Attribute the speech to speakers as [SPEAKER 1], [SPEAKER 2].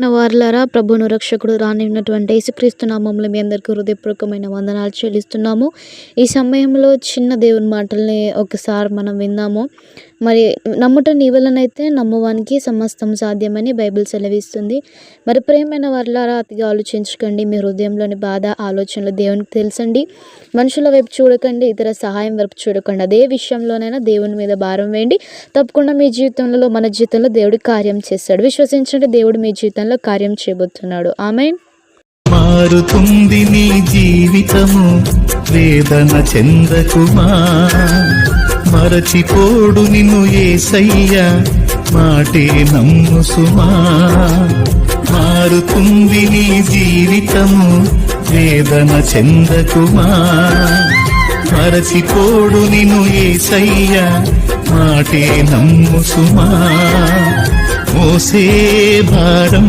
[SPEAKER 1] వారలారా, ప్రభువును రక్షకుడు రానివ్వనటువంటి యేసుక్రీస్తు నామములో మీ అందరికీ హృదయపూర్వకమైన వందనాలు చెల్లిస్తున్నాము. ఈ సమయంలో చిన్న దేవుని మాటల్ని ఒకసారి మనం విందాము. మరి నమ్ముట నీ వలనైతే నమ్మువానికి సమస్తం సాధ్యమని బైబిల్ సెలవిస్తుంది. మరి ప్రియమైన వారలారా, అతిగా ఆలోచించకండి. మీ హృదయంలోని బాధ ఆలోచనలు దేవునికి తెలుసండి. మనుషుల వైపు చూడకండి, ఇతర సహాయం వైపు చూడకండి. అదే విషయంలోనైనా దేవుని మీద భారం వేయండి. తప్పకుండా మీ జీవితంలో, మన జీవితంలో దేవుడు కార్యం చేస్తాడు. విశ్వసించండి, దేవుడు మీ జీవితంలో కార్యం చేయబోతున్నాడు. ఆమేన్.
[SPEAKER 2] మారుతుంది నీ జీవితము, వేదన చెందకుమా. మరచిపోడు నిన్ను యేసయ్య, మాటే నమ్ము సుమా. మారుతుంది నీ జీవితము, వేదన చెందకుమా. మరచిపోడు నిన్ను యేసయ్య, మాటే నమ్ము సుమా. మోసే భారం